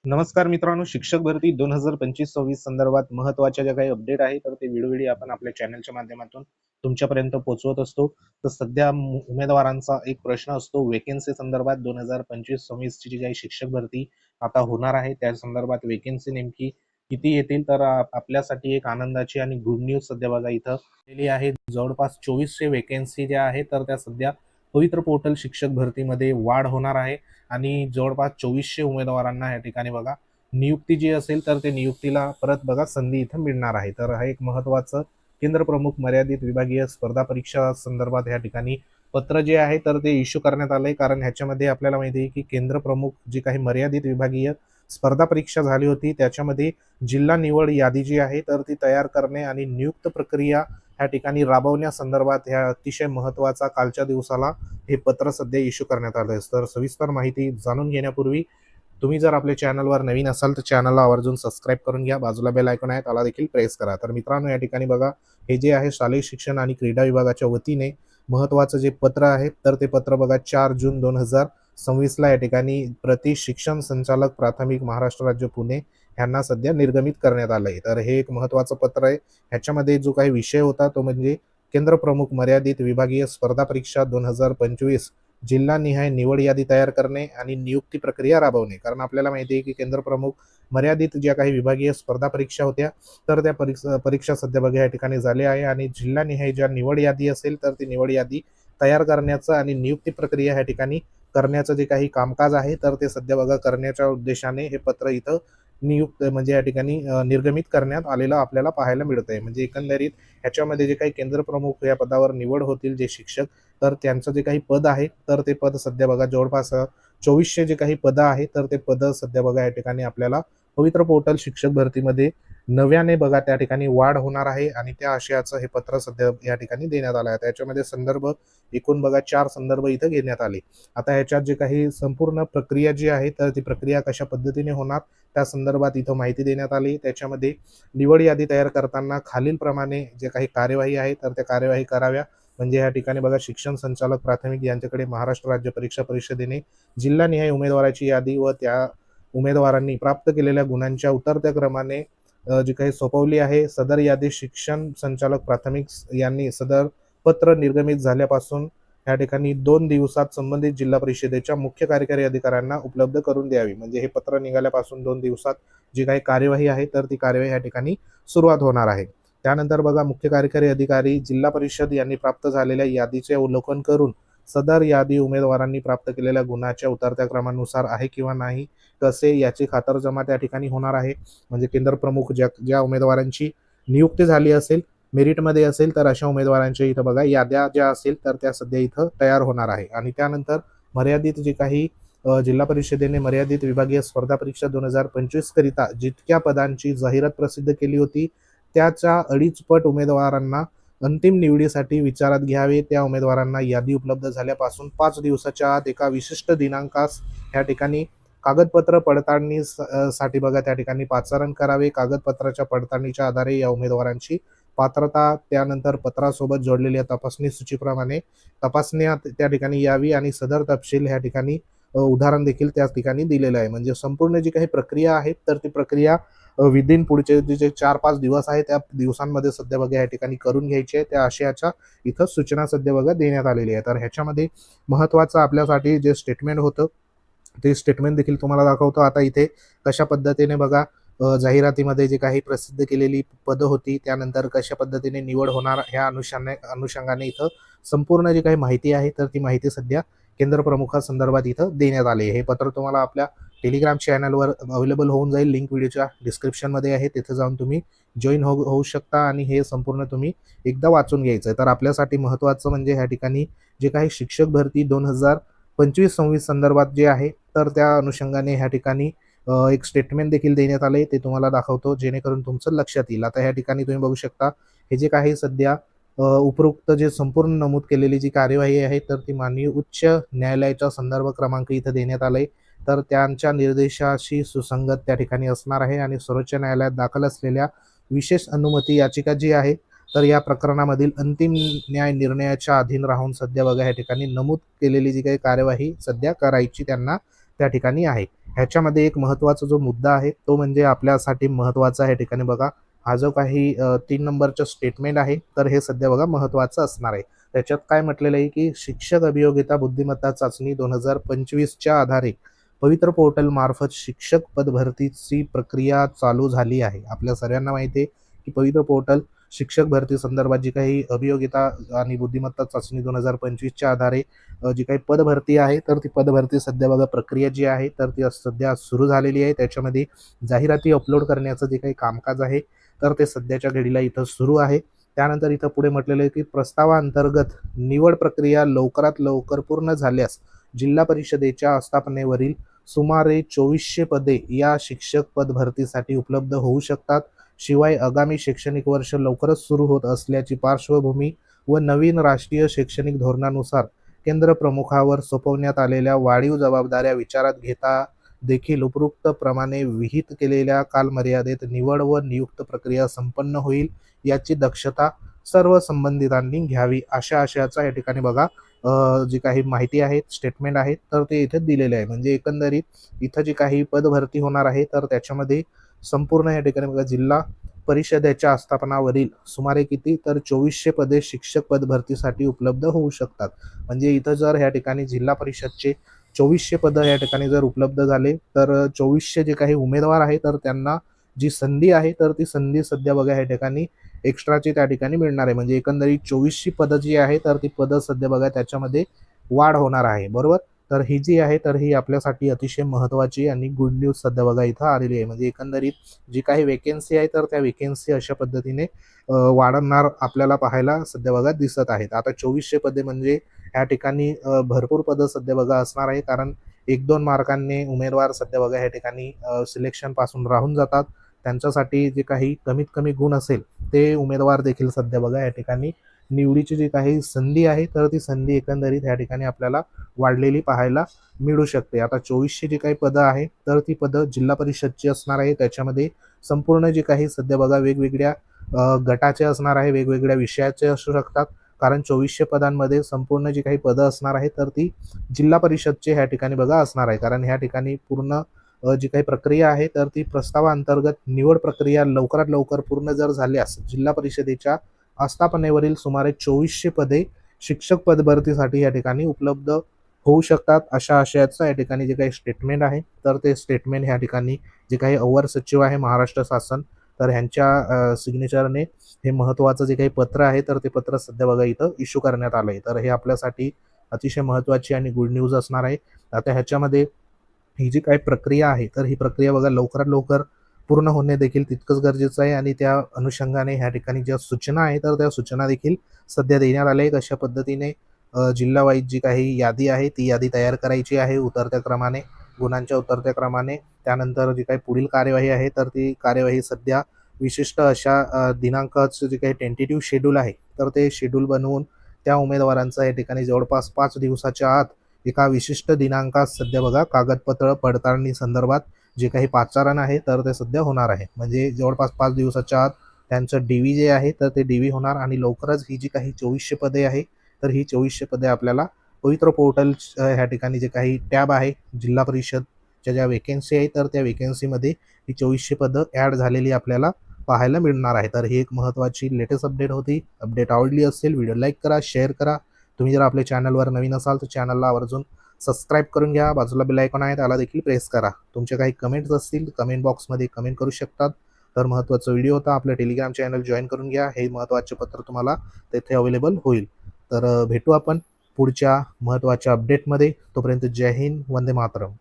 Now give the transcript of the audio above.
नमस्कार मित्रांनो, शिक्षक भरती 2025-26 संदर्भात महत्त्वाच्या ज्या काही अपडेट आहे तर ते वेळोवेळी आपण आपल्या चॅनलच्या माध्यमातून तुमच्यापर्यंत पोहोचवत असतो. तर सध्या उमेदवारांचा एक प्रश्न असतो वेकेन्सी संदर्भात 2025-26 ची जी काही शिक्षक भरती आता होणार आहे त्या संदर्भात वेकेन्सी नेमकी किती येतील. तर आपल्यासाठी एक आनंदाची आणि गुड न्यूज सध्या बघा इथं आलेली आहे. जवळपास 2400 वेकेन्सी ज्या आहेत तर त्या सध्या पवित्र पोर्टल शिक्षक भरतीमध्ये वाढ होणार आहे आणि जवळपास 2400 उमेदवारांना या ठिकाणी बघा नियुक्ती जी असेल तर ते नियुक्तीला परत बघा संधी इथं मिळणार आहे. तर हा एक महत्त्वाचं केंद्र प्रमुख मर्यादित विभागीय स्पर्धा परीक्षा संदर्भात या ठिकाणी पत्र जे आहे तर ते इश्यू करण्यात आलंय. कारण ह्याच्यामध्ये आपल्याला माहिती आहे की केंद्र प्रमुख जी काही मर्यादित विभागीय स्पर्धा परीक्षा झाली होती त्याच्यामध्ये जिल्हा निवड यादी जी आहे तर ती तयार करणे आणि नियुक्त प्रक्रिया ह्या ठिकाणी राबवण्यासंदर्भात ह्या अतिशय महत्त्वाचा कालच्या दिवसाला हे पत्र सध्या इश्यू करण्यात आलं आहे. तर सविस्तर माहिती जाणून घेण्यापूर्वी तुम्ही जर आपल्या चॅनलवर नवीन असाल तर चॅनलला आवर्जून सबस्क्राईब करून घ्या. बाजूला बेल आयकॉन आहे त्याला देखील प्रेस करा. तर मित्रांनो या ठिकाणी बघा हे जे आहे शालेय शिक्षण आणि क्रीडा विभागाच्या वतीने महत्त्वाचं जे पत्र आहे तर ते पत्र बघा 4 जून 2026 ला या ठिकाणी प्रति शिक्षण संचालक प्राथमिक महाराष्ट्र राज्य पुणे यांना सध्या निर्गमित करण्यात आलंय. तर हे एक महत्त्वाचं पत्र आहे. ह्याच्यामध्ये जो काही विषय होता तो म्हणजे केंद्र प्रमुख मर्यादित विभागीय स्पर्धा परीक्षा 2025 जिल्हानिहाय निवड यादी तयार करणे आणि नियुक्ती प्रक्रिया राबवणे. कारण आपल्याला माहिती आहे की केंद्र प्रमुख मर्यादित ज्या काही विभागीय स्पर्धा परीक्षा होत्या तर त्या परीक्षा सध्या बघा या ठिकाणी झाल्या आहे आणि जिल्हानिहाय ज्या निवड यादी असेल तर ती निवड यादी तयार करण्याचं आणि नियुक्ती प्रक्रिया ह्या ठिकाणी करण्याचं जे काही कामकाज आहे तर ते सध्या बघा करण्याच्या उद्देशाने हे पत्र इथं नियुक्त म्हणजे या ठिकाणी निर्गमित करण्यात आलेलं आपल्याला पाहायला मिळत आहे. म्हणजे एकंदरीत ह्याच्यामध्ये जे काही केंद्र प्रमुख या पदावर निवड होतील जे शिक्षक तर त्यांचं जे काही पद आहे तर ते पद सध्या बघा जवळपास 2400 जे काही पदं आहे तर ते पद सध्या बघा या ठिकाणी आपल्याला पवित्र पोर्टल शिक्षक भरतीमध्ये नव्याने बघा त्या ठिकाणी वाढ होणार आहे आणि त्या आशयाचं हे पत्र सध्या या ठिकाणी देण्यात आलं आहे. त्याच्यामध्ये संदर्भ एकूण बघा 4 संदर्भ इथं घेण्यात आले. आता ह्याच्यात जे काही संपूर्ण प्रक्रिया जी आहे तर ती प्रक्रिया कशा पद्धतीने होणार त्या संदर्भात इथं माहिती देण्यात आली. त्याच्यामध्ये निवड यादी तयार करताना खालील प्रमाणे जे काही कार्यवाही आहे तर त्या कार्यवाही कराव्या. म्हणजे या ठिकाणी बघा शिक्षण संचालक प्राथमिक यांच्याकडे महाराष्ट्र राज्य परीक्षा परिषदेने जिल्हानिहाय उमेदवाराची यादी व त्या उमेदवारांनी प्राप्त केलेल्या गुणांच्या उतरत्या क्रमाने जी काही सोपवली आहे. सदर यादी शिक्षण संचालक प्राथमिक यांनी सदर पत्र निर्गमित झाल्यापासून या ठिकाणी 2 दिवसात संबंधित जिल्हा परिषदेच्या मुख्य कार्यकारी अधिकाऱ्यांना उपलब्ध करून द्यावी. म्हणजे हे पत्र निघाल्यापासून 2 दिवसात जी काही कार्यवाही आहे तर ती कार्यवाही या ठिकाणी सुरुवात होणार आहे. त्यानंतर बघा मुख्य कार्यकारी अधिकारी जिल्हा परिषद यांनी प्राप्त झालेल्या यादीचे अवलोकन करून सदर यादी उमेदवारांनी प्राप्त केलेल्या गुणाच्या उतरत्या क्रमानुसार आहे किंवा नाही कसे याची खातरजमा त्या ठिकाणी होणार आहे. म्हणजे केंद्र प्रमुख ज्या ज्या उमेदवारांची नियुक्ती झाली असेल मेरिटमध्ये असेल तर अशा उमेदवारांच्या इथं बघा याद्या ज्या असेल तर त्या सध्या इथं तयार होणार आहे. आणि त्यानंतर मर्यादित जे काही जिल्हा परिषदेने मर्यादित विभागीय स्पर्धा परीक्षा 2025 करिता जितक्या पदांची जाहिरात प्रसिद्ध केली होती त्याच्या 2.5 पट उमेदवारांना अंतिम निवडीसाठी विचारात घ्यावे. त्या उमेदवारांना यादी उपलब्ध झाल्यापासून 5 दिवसाच्या आत एका विशिष्ट दिनांकास या ठिकाणी कागदपत्र पडताळणी साठी बघा त्या ठिकाणी पाचारण करावे. कागदपत्राच्या पडताळणीच्या आधारे या उमेदवारांची पात्रता त्यानंतर पत्रासोबत जोडलेल्या तपासणी सूचीप्रमाणे तपासण्या त्या ठिकाणी यावी आणि सदर तपशील ह्या ठिकाणी उदाहरण देखील त्या ठिकाणी दिलेलं आहे. म्हणजे संपूर्ण जी काही प्रक्रिया आहे तर ती प्रक्रिया विदिन पुढचे जे 4-5 दिवस आहे त्या दिवसांमध्ये सध्या बघा या ठिकाणी करून घ्यायची आहे. त्या आशयाच्या इथं सूचना सध्या बघा देण्यात आलेली आहे. तर ह्याच्यामध्ये महत्त्वाचं आपल्यासाठी जे स्टेटमेंट होतं ते स्टेटमेंट देखील तुम्हाला दाखवतो. आता इथे कशा पद्धतीने बघा जाहिरातीमध्ये जे काही प्रसिद्ध केलेली पदं होती त्यानंतर कशा पद्धतीने निवड होणार ह्या अनुषंगाने इथं संपूर्ण जी काही माहिती आहे तर ती माहिती सध्या केंद्र प्रमुखासंदर्भात इथं देण्यात आली आहे. हे पत्र तुम्हाला आपल्या टेलिग्राम चॅनलवर अवेलेबल होऊन जाईल. लिंक व्हिडिओच्या डिस्क्रिप्शनमध्ये आहे. तिथे जाऊन तुम्ही जॉईन होऊ शकता आणि हे संपूर्ण तुम्ही एकदा वाचून घ्यायचं आहे. तर आपल्यासाठी महत्त्वाचं म्हणजे ह्या ठिकाणी जे काही शिक्षक भरती 2025-26 संदर्भात जे आहे तर त्या अनुषंगाने ह्या ठिकाणी एक स्टेटमेंट देखील देण्यात आले ते तुम्हाला दाखवतो जेणेकरून तुमचं लक्षात येईल. आता ह्या ठिकाणी तुम्ही बघू शकता हे जे काही सध्या उपरोक्त जे संपूर्ण नमूद केलेली जी कार्यवाही आहे तर ती माननीय उच्च न्यायालयाचा संदर्भ क्रमांक इथं देण्यात आलाय. तर त्यांच्या निर्देशाशी सुसंगत त्या ठिकाणी असणार आहे आणि सर्वोच्च न्यायालयात दाखल असलेल्या विशेष अनुमती याचिका जी आहे तर या प्रकरणामधील अंतिम न्याय निर्णयाच्या अधीन राहून सध्या बघा या ठिकाणी नमूद केलेली जी काही कार्यवाही सध्या करायची त्यांना त्या ठिकाणी आहे. ह्याच्यामध्ये एक महत्त्वाचा जो मुद्दा आहे तो म्हणजे आपल्यासाठी महत्त्वाचा आहे ठिकाणी बघा, हा जो काही 3 नंबरचं स्टेटमेंट आहे तर हे सध्या बघा महत्त्वाचं असणार आहे. त्याच्यात काय म्हटलेलं आहे की शिक्षक अभियोगिता बुद्धिमत्ता चाचणी 2025च्या आधारे पवित्र पोर्टल मार्फत शिक्षक पदभरतीची प्रक्रिया चालू झाली आहे. आपल्या सर्वांना माहिती आहे की पवित्र पोर्टल शिक्षक भरती संदर्भात जी काही अभियोगिता आणि बुद्धिमत्ता चाचणी 2025च्या आधारे जी काही पदभरती आहे तर ती पदभरती सध्या बघा प्रक्रिया जी आहे तर ती सध्या सुरू झालेली आहे. त्याच्यामध्ये जाहिराती अपलोड करण्याचं जे काही कामकाज आहे तर ते सध्याच्या घडीला इथं सुरू आहे. त्यानंतर इथं पुढे म्हटलेलं आहे की प्रस्तावाअंतर्गत निवड प्रक्रिया लवकरात लवकर पूर्ण झाल्यास जिल्हा परिषदेच्या आस्थापनेवरील सुमारे 2400 पदे या शिक्षक पदभरतीसाठी उपलब्ध होऊ शकतात. शिवाय आगामी शैक्षणिक वर्ष लवकरच सुरू होत असल्याची पार्श्वभूमी व नवीन राष्ट्रीय शैक्षणिक धोरणानुसार केंद्र प्रमुखावर सोपवण्यात आलेल्या वाढीव जबाबदाऱ्या विचारात घेता देखील उपरोक्त प्रमाणे विहित केलेल्या कालमर्यादेत निवड व नियुक्त प्रक्रिया संपन्न होईल याची दक्षता सर्व संबंधितांनी घ्यावी, अशा आशयाचा या ठिकाणी बघा जी काही माहिती आहे स्टेटमेंट आहे तर ते इथे दिलेले आहे. म्हणजे एकंदरीत इथं जी काही पदभरती होणार आहे तर त्याच्यामध्ये संपूर्ण या ठिकाणी बघा जिल्हा परिषदेच्या आस्थापनावरील सुमारे किती तर 2400 पदे शिक्षक पदभरतीसाठी उपलब्ध होऊ शकतात. म्हणजे इथं जर ह्या ठिकाणी जिल्हा परिषदचे 2400 पदं या ठिकाणी जर उपलब्ध झाले तर 2400 जे काही उमेदवार आहे तर त्यांना जी संधी आहे तर ती संधी सध्या बघा ह्या ठिकाणी एक्स्ट्राची त्या ठिकाणी मिळणार आहे. म्हणजे एकंदरीत 2400 पदं जी आहे तर ती पदं सध्या बघा त्याच्यामध्ये वाढ होणार आहे, बरोबर. तर ही जी आहे तर ही आपल्यासाठी अतिशय महत्त्वाची आणि गुड न्यूज सध्या बघा इथं आलेली आहे. म्हणजे एकंदरीत जी काही वेकेन्सी आहे तर त्या वेकेन्सी अशा पद्धतीने वाढणार आपल्याला पाहायला सध्या बघा दिसत आहेत. आता 2400 पदे म्हणजे या ठिकाणी भरपूर पदं सध्या बघा असणार आहे, कारण 1-2 मार्कांनी उमेदवार सध्या बघा या ठिकाणी सिलेक्शन पासून राहून जातात. त्यांच्यासाठी जे काही कमीत कमी गुण असेल ते उमेदवार देखील सध्या बघा या ठिकाणी निवडीची जी काही संधी आहे तर ती संधी एकंदरीत या ठिकाणी आपल्याला वाढलेली पाहायला मिळू शकते. आता 2400 जी काही पदं आहे तर ती पदं जिल्हा परिषदची असणार आहे. त्याच्यामध्ये संपूर्ण जे काही सध्या बघा वेगवेगळ्या गटाचे असणार आहे, वेगवेगळ्या विषयाचे असू शकतात. कारण 2400 पदांमध्ये संपूर्ण जी काही पदं असणार आहे तर ती जिल्हा परिषदचे ह्या ठिकाणी बघा असणार आहे. कारण ह्या ठिकाणी पूर्ण जी काही प्रक्रिया आहे तर ती प्रस्तावाअंतर्गत निवड प्रक्रिया लवकरात लवकर पूर्ण जर झाल्यास जिल्हा परिषदेच्या आस्थापनेवरील सुमारे 2400 पदे शिक्षक पदभरतीसाठी या ठिकाणी उपलब्ध होऊ शकतात, अशा आशयाचं या ठिकाणी जे काही स्टेटमेंट आहे तर ते स्टेटमेंट ह्या ठिकाणी जे काही अवर सचिव आहे महाराष्ट्र शासन तर ह्यांच्या सिग्नेचरने हे महत्त्वाचं जे काही पत्र आहे तर ते पत्र सध्या बघा इथं इश्यू करण्यात आलं आहे. तर हे आपल्यासाठी अतिशय महत्त्वाची आणि गुड न्यूज असणार आहे. आता ह्याच्यामध्ये ही जी काही प्रक्रिया आहे तर ही प्रक्रिया बघा लवकरात लवकर पूर्ण होणे देखील तितकंच गरजेचं आहे आणि त्या अनुषंगाने ह्या ठिकाणी ज्या सूचना आहे तर त्या सूचना देखील सध्या देण्यात आल्या आहेत. अशा पद्धतीने जिल्हा वाईज जी काही यादी आहे ती यादी तयार करायची आहे उतरत्या क्रमाने, गुणांच्या उतरत्या क्रमाने. त्यानंतर जी काही पुढील कार्यवाही आहे तर ती कार्यवाही सध्या विशिष्ट अशा दिनांकाचं जे काही टेंटेटिव्ह शेड्यूल आहे तर ते शेड्यूल बनवून त्या उमेदवारांचं या ठिकाणी जवळपास 5 दिवसाच्या आत एका विशिष्ट दिनांकात सध्या बघा कागदपत्र पडताळणी संदर्भात जे काही पाचारण आहे तर ते सध्या होणार आहे. म्हणजे जवळपास 5 दिवसाच्या आत त्यांचं डी जे आहे तर ते डी होणार आणि लवकरच ही जी काही 2400 पदे आहे तर ही 2400 पदे आपल्याला पवित्र पोर्टल ह्या ठिकाणी जे काही टॅब आहे जिल्हा परिषदच्या ज्या वेकेन्सी आहे तर त्या वेकेन्सीमध्ये ही 2400 पदं ॲड झालेली आपल्याला पाहायला मिळणार आहे. तर ही एक महत्त्वाची लेटेस्ट अपडेट होती. अपडेट आवडली असेल व्हिडिओ लाईक करा, शेअर करा. तुम्ही जर आपल्या चॅनलवर नवीन असाल तर चॅनलला आवर्जून सबस्क्राईब करून घ्या. बाजूला बेल आयकॉन आहे त्याला देखील प्रेस करा. तुमचे काही कमेंट्स असतील कमेंट बॉक्समध्ये कमेंट करू शकतात. तर महत्त्वाचा व्हिडिओ होता. आपलं टेलिग्राम चॅनल जॉईन करून घ्या. हे महत्त्वाचे पत्र तुम्हाला तेथे अवेलेबल होईल. तर भेटू आपण पुढच्या महत्त्वाच्या अपडेटमध्ये. तोपर्यंत जय हिंद, वंदे मातरम.